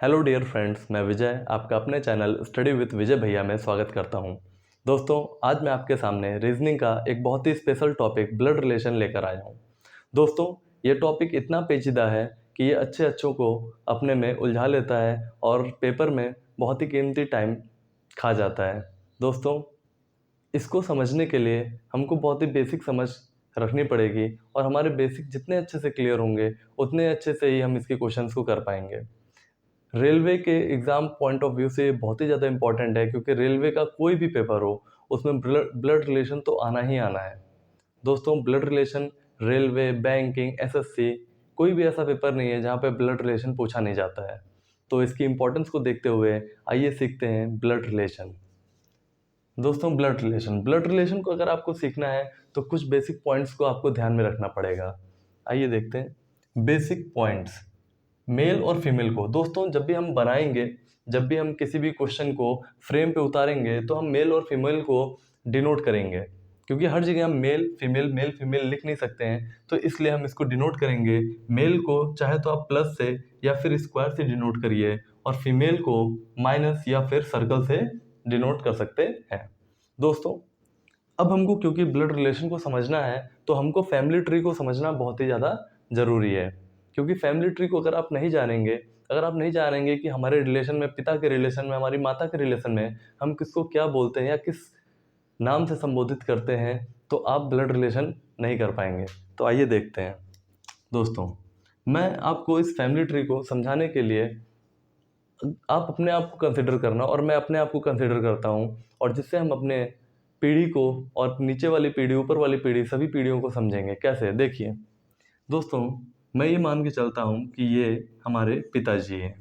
Hello dear friends, मैं विजय आपका अपने चैनल स्टडी विद विजय भैया में स्वागत करता हूं। दोस्तों, आज मैं आपके सामने रीजनिंग का एक बहुत ही स्पेशल टॉपिक ब्लड रिलेशन लेकर आया हूं। दोस्तों, ये टॉपिक इतना पेचीदा है कि ये अच्छों को अपने में उलझा लेता है और पेपर में बहुत ही कीमती टाइम खा जाता है। दोस्तों, इसको समझने के लिए हमको बहुत ही बेसिक समझ रखनी पड़ेगी और हमारे बेसिक जितने अच्छे से क्लियर होंगे उतने अच्छे से ही हम इसके क्वेश्चंस को कर पाएंगे। रेलवे के एग्ज़ाम पॉइंट ऑफ व्यू से ये बहुत ही ज़्यादा इम्पॉर्टेंट है, क्योंकि रेलवे का कोई भी पेपर हो उसमें ब्लड रिलेशन तो आना ही आना है। दोस्तों, blood relation railway, banking, SSC कोई भी ऐसा पेपर नहीं है जहाँ पे ब्लड रिलेशन पूछा नहीं जाता है। तो इसकी इम्पोर्टेंस को देखते हुए आइए सीखते हैं ब्लड रिलेशन। दोस्तों, ब्लड रिलेशन को अगर आपको सीखना है तो कुछ बेसिक पॉइंट्स को आपको ध्यान में रखना पड़ेगा। आइए देखते हैं बेसिक पॉइंट्स। मेल और फीमेल को दोस्तों जब भी हम बनाएंगे, जब भी हम किसी भी क्वेश्चन को फ्रेम पे उतारेंगे तो हम मेल और फीमेल को डिनोट करेंगे, क्योंकि हर जगह हम मेल फीमेल लिख नहीं सकते हैं, तो इसलिए हम इसको डिनोट करेंगे। मेल को चाहे तो आप प्लस से या फिर स्क्वायर से डिनोट करिए और फीमेल को माइनस या फिर सर्कल से डिनोट कर सकते हैं। दोस्तों, अब हमको क्योंकि ब्लड रिलेशन को समझना है तो हमको फैमिली ट्री को समझना बहुत ही ज़्यादा ज़रूरी है, क्योंकि फैमिली ट्री को अगर आप नहीं जानेंगे, कि हमारे रिलेशन में, पिता के रिलेशन में, हमारी माता के रिलेशन में हम किसको क्या बोलते हैं या किस नाम से संबोधित करते हैं, तो आप ब्लड रिलेशन नहीं कर पाएंगे। तो आइए देखते हैं। दोस्तों, मैं आपको इस फैमिली ट्री को समझाने के लिए आप अपने आप को कंसिडर करना और मैं अपने आप को कंसिडर करता हूँ, और जिससे हम अपने पीढ़ी को और नीचे वाली पीढ़ी, ऊपर वाली पीढ़ी, सभी पीढ़ियों को समझेंगे। कैसे? देखिए दोस्तों, मैं ये मान के चलता हूँ कि ये हमारे पिताजी हैं।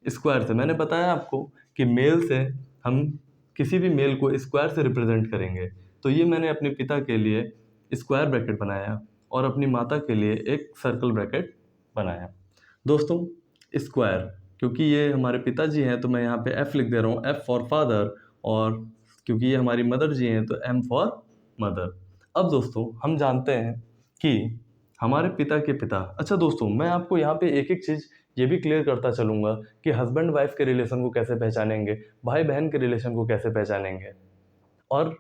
स्क्वायर से मैंने बताया आपको कि मेल से हम किसी भी मेल को स्क्वायर से रिप्रेजेंट करेंगे, तो ये मैंने अपने पिता के लिए स्क्वायर ब्रैकेट बनाया और अपनी माता के लिए एक सर्कल ब्रैकेट बनाया। दोस्तों, स्क्वायर, क्योंकि ये हमारे पिताजी हैं तो मैं यहाँ पे एफ लिख दे रहा हूँ, एफ फॉर फादर, और क्योंकि ये हमारी मदर जी हैं तो एम फॉर मदर। अब दोस्तों, हम जानते हैं कि हमारे पिता के पिता, अच्छा दोस्तों, मैं आपको यहाँ पे एक एक चीज़ ये भी क्लियर करता चलूँगा कि हस्बैंड वाइफ के रिलेशन को कैसे पहचानेंगे, भाई बहन के रिलेशन को कैसे पहचानेंगे, और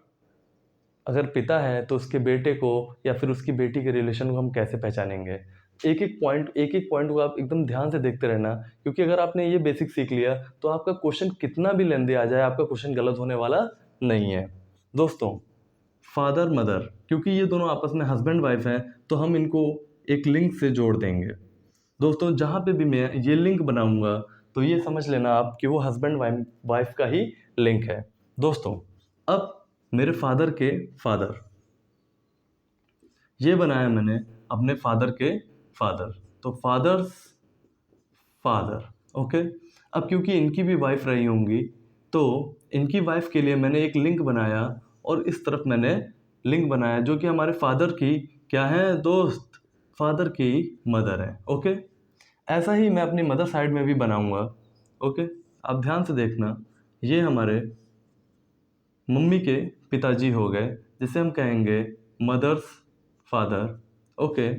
अगर पिता है तो उसके बेटे को या फिर उसकी बेटी के रिलेशन को हम कैसे पहचानेंगे। एक एक पॉइंट को आप एकदम ध्यान से देखते रहना, क्योंकि अगर आपने ये बेसिक सीख लिया तो आपका क्वेश्चन कितना भी लेंदी आ जाए, आपका क्वेश्चन गलत होने वाला नहीं है। दोस्तों, फादर मदर, क्योंकि ये दोनों आपस में हस्बैंड वाइफ हैं तो हम इनको एक लिंक से जोड़ देंगे। दोस्तों, जहाँ पे भी मैं ये लिंक बनाऊंगा तो ये समझ लेना आप कि वो हस्बैंड वाइफ का ही लिंक है। दोस्तों, अब मेरे फादर के फादर, ये बनाया मैंने अपने फादर के फादर, तो फादर्स फादर। ओके, अब क्योंकि इनकी भी वाइफ रही होंगी तो इनकी वाइफ के लिए मैंने एक लिंक बनाया और इस तरफ मैंने लिंक बनाया जो कि हमारे फादर की क्या है दोस्त, फादर की मदर है। ओके, ऐसा ही मैं अपनी मदर साइड में भी बनाऊंगा। ओके, आप ध्यान से देखना, ये हमारे मम्मी के पिताजी हो गए जिसे हम कहेंगे मदर्स फादर। ओके,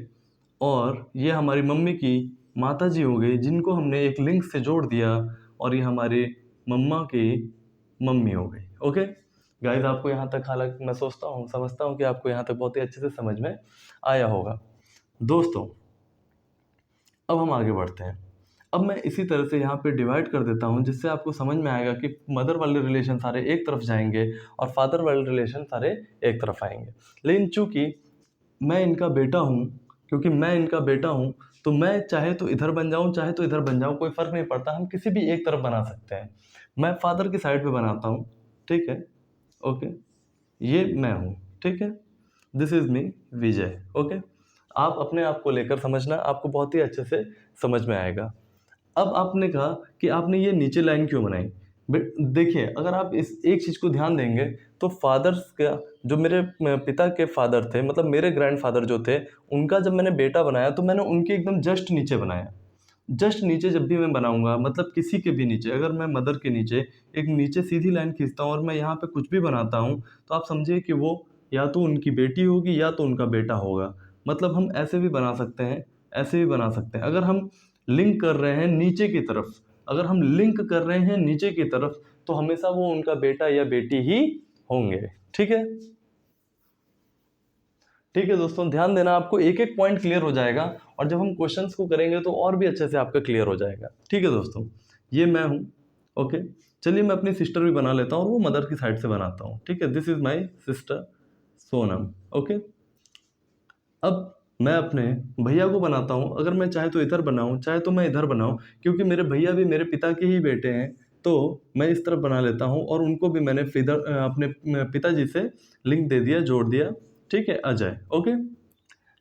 और ये हमारी मम्मी की माताजी हो गई जिनको हमने एक लिंक से जोड़ दिया, और ये हमारी मम्मा की मम्मी हो गई। ओके गाइस, आपको यहाँ तक, हालांकि मैं समझता हूँ कि आपको यहाँ तक बहुत ही अच्छे से समझ में आया होगा। दोस्तों, अब हम आगे बढ़ते हैं। अब मैं इसी तरह से यहाँ पे डिवाइड कर देता हूँ जिससे आपको समझ में आएगा कि मदर वाले रिलेशन सारे एक तरफ जाएंगे और फादर वाले रिलेशन सारे एक तरफ आएंगे। लेकिन चूंकि मैं इनका बेटा हूँ, तो मैं चाहे तो इधर बन जाऊँ, चाहे तो इधर बन जाऊँ, कोई फ़र्क नहीं पड़ता, हम किसी भी एक तरफ बना सकते हैं। मैं फादर की साइड पे बनाता हूँ, ठीक है। ओके, ये मैं हूँ, ठीक है। This is me Vijay. Okay, आप अपने आप को लेकर समझना, आपको बहुत ही अच्छे से समझ में आएगा। अब आपने कहा कि आपने ये नीचे लाइन क्यों बनाई। देखिए, अगर आप इस एक चीज़ को ध्यान देंगे तो फादर्स का, जो मेरे पिता के फादर थे, मतलब मेरे ग्रैंडफादर जो थे, उनका जब मैंने बेटा बनाया तो मैंने उनके एकदम जस्ट नीचे बनाया। जस्ट नीचे जब भी मैं बनाऊंगा, मतलब किसी के भी नीचे, अगर मैं मदर के नीचे एक नीचे सीधी लाइन खींचता हूँ और मैं यहाँ पे कुछ भी बनाता हूँ, तो आप समझिए कि वो या तो उनकी बेटी होगी या तो उनका बेटा होगा। मतलब हम ऐसे भी बना सकते हैं, ऐसे भी बना सकते हैं। अगर हम लिंक कर रहे हैं नीचे की तरफ, अगर हम लिंक कर रहे हैं नीचे की तरफ तो हमेशा वो उनका बेटा या बेटी ही होंगे। ठीक है, ठीक है दोस्तों, ध्यान देना, आपको एक एक पॉइंट क्लियर हो जाएगा और जब हम क्वेश्चंस को करेंगे तो और भी अच्छे से आपका क्लियर हो जाएगा। ठीक है दोस्तों, ये मैं हूँ। ओके, चलिए मैं अपनी सिस्टर भी बना लेता हूँ और वो मदर की साइड से बनाता हूँ। ठीक है, this is my sister Sonam. Okay, अब मैं अपने भैया को बनाता हूँ। अगर मैं चाहे तो इधर बनाऊँ, चाहे तो मैं इधर बनाऊँ, क्योंकि मेरे भैया भी मेरे पिता के ही बेटे हैं, तो मैं इस तरफ बना लेता हूँ और उनको भी मैंने अपने पिताजी से लिंक दे दिया, जोड़ दिया। ठीक है, अजय। ओके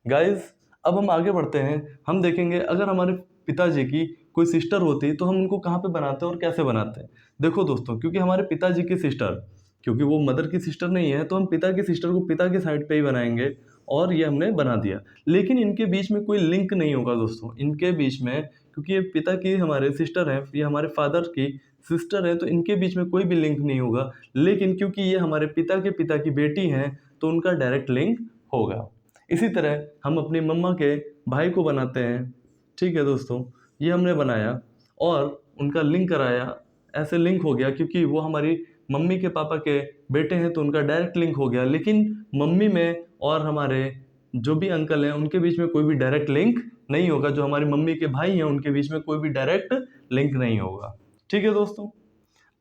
गाइस, अब हम आगे बढ़ते हैं। हम देखेंगे अगर हमारे पिताजी की कोई सिस्टर होती तो हम उनको कहाँ पे बनाते हैं और कैसे बनाते हैं। देखो दोस्तों, क्योंकि हमारे पिताजी की सिस्टर, क्योंकि वो मदर की सिस्टर नहीं है, तो हम पिता की सिस्टर को पिता की साइड पे ही बनाएंगे और ये हमने बना दिया। लेकिन इनके बीच में कोई लिंक नहीं होगा दोस्तों, इनके बीच में, क्योंकि ये पिता की हमारे सिस्टर है, ये हमारे फादर की सिस्टर है, तो इनके बीच में कोई भी लिंक नहीं होगा। लेकिन क्योंकि ये हमारे पिता की बेटी हैं तो उनका डायरेक्ट लिंक होगा। इसी तरह हम अपनी मम्मा के भाई को बनाते हैं। ठीक है दोस्तों, ये हमने बनाया और उनका लिंक कराया, ऐसे लिंक हो गया क्योंकि वो हमारी मम्मी के पापा के बेटे हैं तो उनका डायरेक्ट लिंक हो गया। लेकिन मम्मी में और हमारे जो भी अंकल हैं उनके बीच में कोई भी डायरेक्ट लिंक नहीं होगा, जो हमारी मम्मी के भाई हैं उनके बीच में कोई भी डायरेक्ट लिंक नहीं होगा। ठीक है दोस्तों,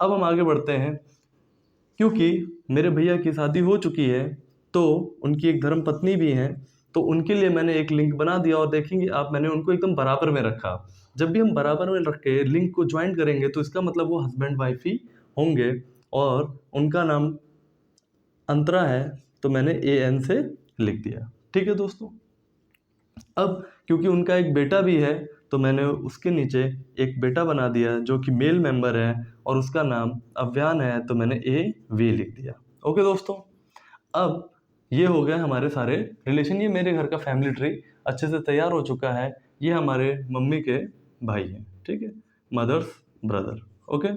अब हम आगे बढ़ते हैं। क्योंकि मेरे भैया की शादी हो चुकी है तो उनकी एक धर्म पत्नी भी हैं, तो उनके लिए मैंने एक लिंक बना दिया और देखेंगे आप, मैंने उनको एकदम बराबर में रखा। जब भी हम बराबर में रख के लिंक को ज्वाइन करेंगे तो इसका मतलब वो हस्बैंड वाइफ ही होंगे और उनका नाम अंतरा है, तो मैंने AN से लिख दिया। ठीक है दोस्तों, अब क्योंकि उनका एक बेटा भी है तो मैंने उसके नीचे एक बेटा बना दिया जो कि मेल मेंबर है और उसका नाम अव्यान है, तो मैंने AV लिख दिया। ओके दोस्तों, अब ये हो गया हमारे सारे रिलेशन। ये मेरे घर का फैमिली ट्री अच्छे से तैयार हो चुका है। ये हमारे मम्मी के भाई हैं। ठीक है, मदर्स ब्रदर। ओके,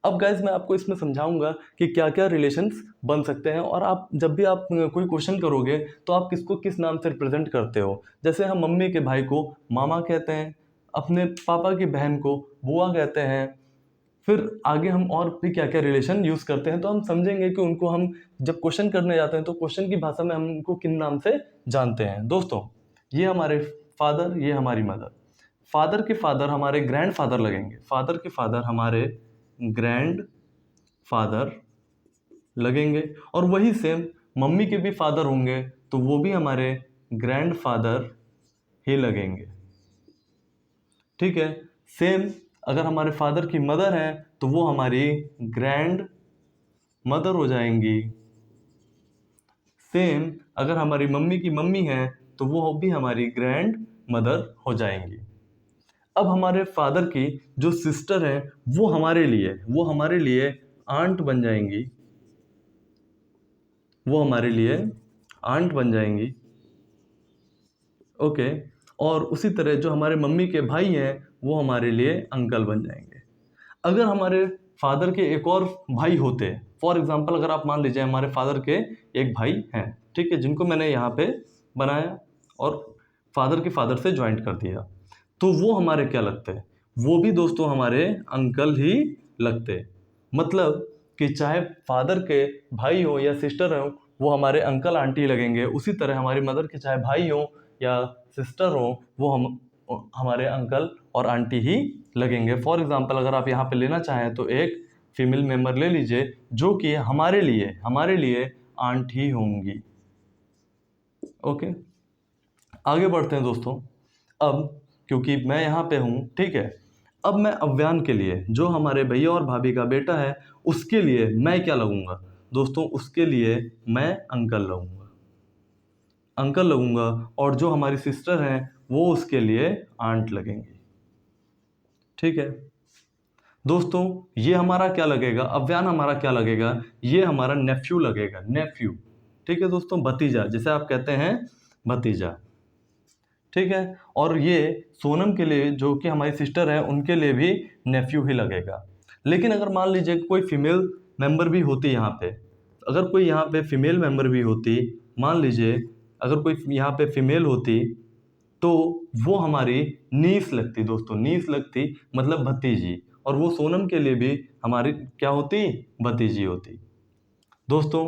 अब गाइज मैं आपको इसमें समझाऊंगा कि क्या क्या रिलेशंस बन सकते हैं और आप जब भी आप कोई क्वेश्चन करोगे तो आप किसको किस नाम से रिप्रेजेंट करते हो। जैसे हम मम्मी के भाई को मामा कहते हैं, अपने पापा की बहन को बुआ कहते हैं, फिर आगे हम और भी क्या क्या रिलेशन यूज़ करते हैं तो हम समझेंगे कि उनको हम जब क्वेश्चन करने जाते हैं तो क्वेश्चन की भाषा में हम उनको किन नाम से जानते हैं। दोस्तों, ये हमारे फादर, ये हमारी मदर। फादर के फादर हमारे ग्रैंड फादर लगेंगे, फादर के फादर हमारे ग्रैंड फादर लगेंगे और वही सेम मम्मी के भी फादर होंगे तो वो भी हमारे ग्रैंड फादर ही लगेंगे। ठीक है, सेम अगर हमारे फादर की मदर है तो वो हमारी ग्रैंड मदर हो जाएंगी। सेम अगर हमारी मम्मी की मम्मी है तो वो भी हमारी ग्रैंड मदर हो जाएंगी। अब हमारे फादर की जो सिस्टर है वो हमारे लिए आंट बन जाएंगी, वो हमारे लिए आंट बन जाएंगी। ओके, और उसी तरह जो हमारे मम्मी के भाई हैं वो हमारे लिए अंकल बन जाएंगे। अगर हमारे फादर के एक और भाई होते, फॉर एग्जांपल अगर आप मान लीजिए हमारे फादर के एक भाई हैं, ठीक है, जिनको मैंने यहाँ पे बनाया और फादर के फादर से ज्वाइंट कर दिया, तो वो हमारे क्या लगते हैं, वो भी दोस्तों हमारे अंकल ही लगते। मतलब कि चाहे फादर के भाई हो या सिस्टर हो वो हमारे अंकल आंटी लगेंगे, उसी तरह हमारी मदर के चाहे भाई हो या सिस्टर हो वो हमारे अंकल और आंटी ही लगेंगे। फॉर एग्जांपल अगर आप यहाँ पे लेना चाहें तो एक फीमेल मेंबर ले लीजिए जो कि हमारे लिए आंट ही होंगी। ओके, आगे बढ़ते हैं दोस्तों। अब क्योंकि मैं यहाँ पे हूँ, ठीक है, अब मैं अव्यान के लिए, जो हमारे भैया और भाभी का बेटा है, उसके लिए मैं क्या लगूंगा दोस्तों, उसके लिए मैं अंकल लगूंगा और जो हमारी सिस्टर हैं वो उसके लिए आंट लगेंगी। ठीक है दोस्तों, ये हमारा क्या लगेगा, अव्यान हमारा क्या लगेगा, ये हमारा नेफ्यू लगेगा, नेफ्यू। ठीक है दोस्तों, भतीजा, जिसे आप कहते हैं भतीजा। ठीक है, और ये सोनम के लिए जो कि हमारी सिस्टर है उनके लिए भी नेफ्यू ही लगेगा। लेकिन अगर मान लीजिए कोई फीमेल मेंबर भी होती यहाँ पे, अगर कोई यहाँ पे फीमेल मेंबर भी होती, मान लीजिए अगर कोई यहाँ पे फीमेल होती तो वो हमारी नीस लगती दोस्तों, नीस लगती मतलब भतीजी, और वो सोनम के लिए भी हमारी क्या होती, भतीजी होती। दोस्तों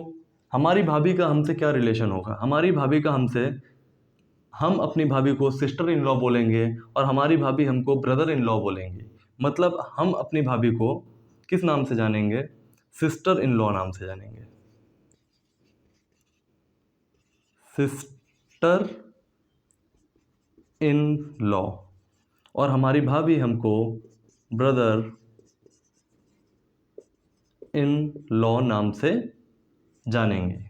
हमारी भाभी का हमसे क्या रिलेशन होगा, हमारी भाभी का हमसे, हम अपनी भाभी को सिस्टर इन लॉ बोलेंगे और हमारी भाभी हमको ब्रदर इन लॉ बोलेंगी। मतलब हम अपनी भाभी को किस नाम से जानेंगे, सिस्टर इन लॉ नाम से जानेंगे, सिस्टर इन लॉ, और हमारी भाभी हमको ब्रदर इन लॉ नाम से जानेंगे।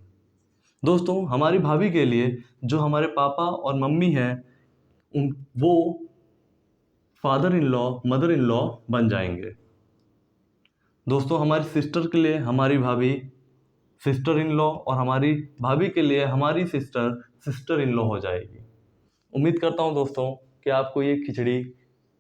दोस्तों हमारी भाभी के लिए जो हमारे पापा और मम्मी हैं वो father in law, mother in law बन जाएंगे। दोस्तों हमारी सिस्टर के लिए हमारी भाभी सिस्टर इन लॉ, और हमारी भाभी के लिए हमारी सिस्टर सिस्टर इन लॉ हो जाएगी। उम्मीद करता हूँ दोस्तों कि आपको ये खिचड़ी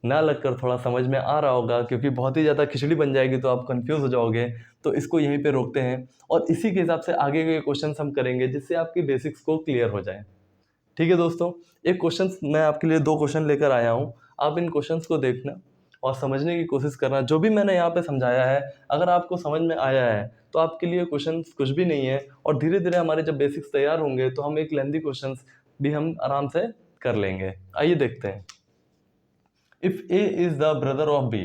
ना लगकर थोड़ा समझ में आ रहा होगा, क्योंकि बहुत ही ज़्यादा खिचड़ी बन जाएगी तो आप कंफ्यूज हो जाओगे। तो इसको यहीं पे रोकते हैं और इसी के हिसाब से आगे के क्वेश्चंस हम करेंगे जिससे आपकी बेसिक्स को क्लियर हो जाए। ठीक है दोस्तों, एक क्वेश्चन मैं आपके लिए 2 क्वेश्चन लेकर आया हूँ। आप इन क्वेश्चंस को देखना और समझने की कोशिश करना। जो भी मैंने यहाँ पे समझाया है अगर आपको समझ में आया है तो आपके लिए क्वेश्चंस कुछ भी नहीं है, और धीरे धीरे हमारे जब बेसिक्स तैयार होंगे तो हम एक लेंथी क्वेश्चंस भी हम आराम से कर लेंगे। आइए देखते हैं। If A is the brother of B.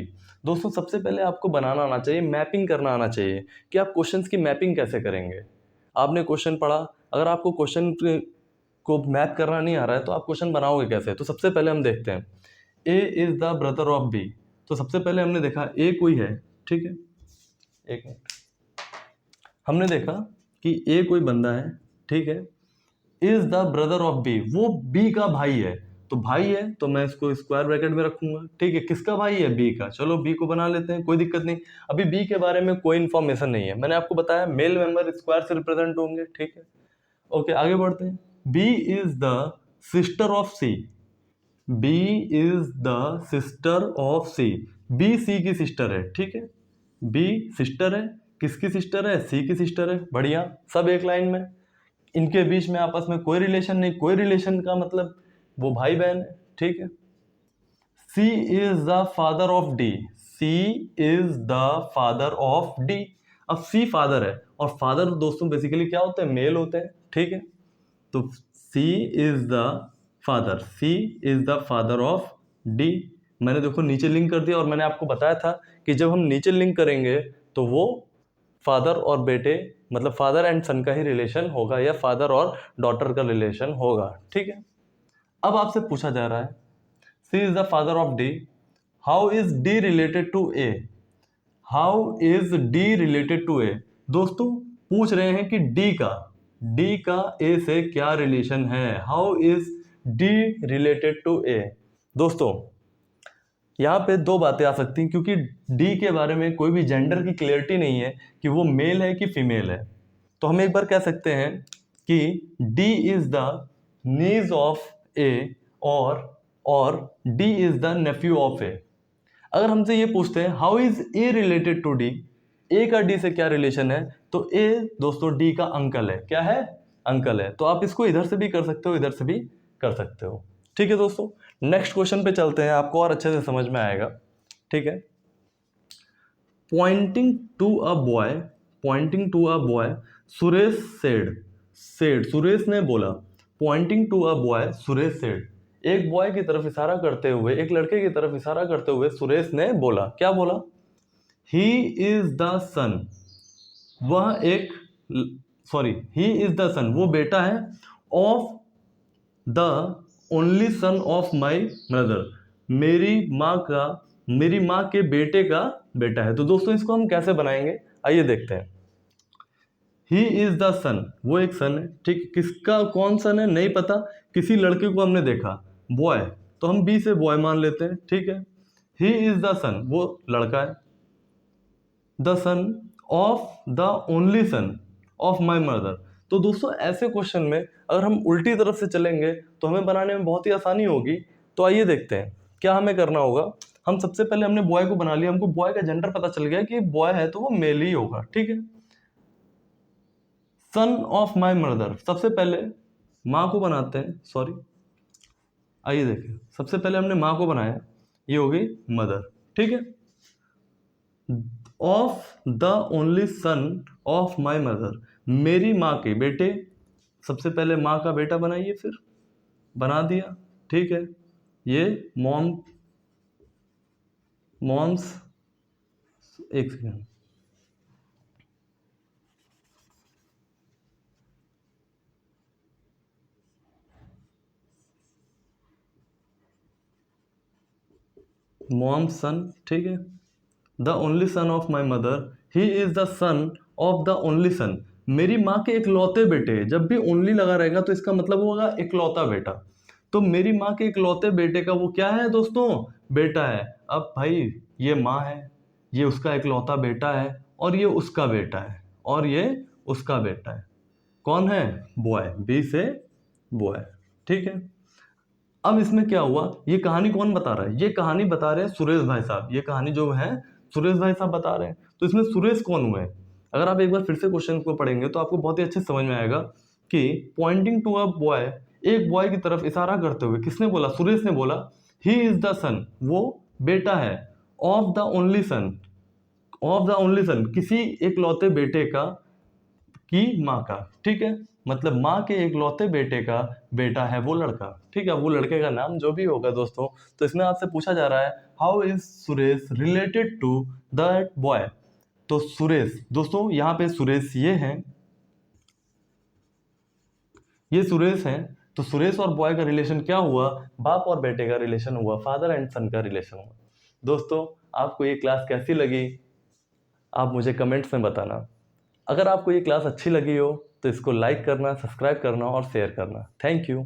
दोस्तों सबसे पहले आपको बनाना आना चाहिए, मैपिंग करना आना चाहिए कि आप क्वेश्चंस की मैपिंग कैसे करेंगे। आपने क्वेश्चन पढ़ा, अगर आपको क्वेश्चन को मैप करना नहीं आ रहा है तो आप क्वेश्चन बनाओगे कैसे। तो सबसे पहले हम देखते हैं A is the brother of B. तो सबसे पहले हमने देखा ए कोई है, ठीक है, एक मिनट, हमने देखा कि ए कोई बंदा है, ठीक है, is the brother of B, वो बी का भाई है। तो भाई है तो मैं इसको स्क्वायर ब्रैकेट में रखूंगा, ठीक है, किसका भाई है, बी का। चलो बी को बना लेते हैं, कोई दिक्कत नहीं। अभी बी के बारे में कोई इन्फॉर्मेशन नहीं है, मैंने आपको बताया मेल मेंबर स्क्वायर से रिप्रेजेंट होंगे, ठीक है। ओके आगे बढ़ते हैं। B is the sister of C, B is the sister of C, B C की सिस्टर है, ठीक है, बी सिस्टर है, किसकी सिस्टर है, सी की सिस्टर है। बढ़िया, सब एक लाइन में, इनके बीच में आपस में कोई रिलेशन नहीं, कोई रिलेशन का मतलब वो भाई बहन है, ठीक है। C is the father of D, C is the father of D. अब सी फादर है, और फादर दोस्तों बेसिकली क्या होते हैं, मेल होते हैं, ठीक है। तो C is the father, C is the father of D. मैंने देखो नीचे लिंक कर दिया, और मैंने आपको बताया था कि जब हम नीचे लिंक करेंगे तो वो फादर और बेटे मतलब फादर एंड सन का ही रिलेशन होगा, या फादर और डॉटर का रिलेशन होगा, ठीक है। अब आपसे पूछा जा रहा है C is the father of D, how is D related to A, how is D related to A. दोस्तों पूछ रहे हैं कि डी का ए से क्या रिलेशन है, how is D related to A. दोस्तों यहाँ पे 2 बातें आ सकती हैं, क्योंकि डी के बारे में कोई भी जेंडर की क्लियरिटी नहीं है कि वो मेल है कि फीमेल है। तो हम एक बार कह सकते हैं कि D is the niece of A, और D is the nephew of A. अगर हमसे ये पूछते हैं how is A related to D, A का डी से क्या रिलेशन है, तो ए दोस्तों डी का अंकल है, क्या है, अंकल है। तो आप इसको इधर से भी कर सकते हो, इधर से भी कर सकते हो, ठीक है। दोस्तों नेक्स्ट क्वेश्चन पे चलते हैं, आपको और अच्छे से समझ में आएगा, ठीक है। Pointing to a boy, pointing to a boy Suresh said Suresh ने बोला, pointing to a boy Suresh said, एक बॉय की तरफ इशारा करते हुए, एक लड़के की तरफ इशारा करते हुए सुरेश ने बोला, क्या बोला, ही इज द सन, वह एक ही इज द सन, वो बेटा है, of the only son of my mother, मेरी माँ के बेटे का बेटा है। तो दोस्तों इसको हम कैसे बनाएंगे, आइए देखते हैं। ही इज द सन, वो एक सन है, ठीक, किसका, कौन सन है नहीं पता, किसी लड़के को हमने देखा, बॉय, तो हम बी से बॉय मान लेते हैं, ठीक है। ही इज द सन, वो लड़का है, the son of the only son of my mother. तो दोस्तों ऐसे क्वेश्चन में अगर हम उल्टी तरफ से चलेंगे तो हमें बनाने में बहुत ही आसानी होगी। तो आइए देखते हैं क्या हमें करना होगा। हम सबसे पहले हमने बॉय को बना लिया, हमको बॉय का जेंडर पता चल गया कि बॉय है तो वो मेल ही होगा, ठीक है। सन ऑफ माई मदर, सबसे पहले माँ को बनाते हैं, सॉरी आइए देखिए, सबसे पहले हमने माँ को बनाया, ये हो गई मदर, ठीक है। Of the only son of my mother, मेरी माँ के बेटे, सबसे पहले माँ का बेटा बनाइए, फिर बना दिया, ठीक है। ये मॉम्स, एक सेकेंड, मॉम्स सन, ठीक है। The only son of my mother, he is the son of the only son, मेरी माँ के इकलौते बेटे। जब भी ओनली लगा रहेगा तो इसका मतलब होगा इकलौता बेटा। तो मेरी माँ के इकलौते बेटे का वो क्या है दोस्तों, बेटा है। अब भाई ये माँ है, ये उसका इकलौता बेटा है, और ये उसका बेटा है, और ये उसका बेटा है। कौन है, बॉय, बी से बॉय, ठीक है। अब इसमें क्या हुआ, ये कहानी कौन बता रहा है, ये कहानी बता रहे हैं सुरेश भाई साहब, ये कहानी जो है सुरेश भाई साहब बता रहे हैं। तो इसमें सुरेश कौन हुए, अगर आप एक बार फिर से क्वेश्चन को पढ़ेंगे तो आपको बहुत ही अच्छे से समझ में आएगा कि पॉइंटिंग टू अ बॉय, एक बॉय की तरफ इशारा करते हुए किसने बोला, सुरेश ने बोला, ही इज द सन, वो बेटा है, of the only son, of the only son, किसी एकलौते बेटे का, की माँ का, ठीक है। मतलब माँ के इकलौते बेटे का बेटा है वो लड़का, ठीक है। वो लड़के का नाम जो भी होगा दोस्तों, तो इसमें आपसे पूछा जा रहा है how is Suresh related to that boy. तो सुरेश दोस्तों, यहाँ पे सुरेश ये हैं, ये सुरेश हैं। तो सुरेश और बॉय का रिलेशन क्या हुआ, बाप और बेटे का रिलेशन हुआ, फादर एंड सन का रिलेशन हुआ। दोस्तों, आपको ये क्लास कैसी लगी, आप मुझे कमेंट्स में बताना। अगर आपको ये क्लास अच्छी लगी हो तो इसको लाइक करना, सब्सक्राइब करना और शेयर करना। Thank you.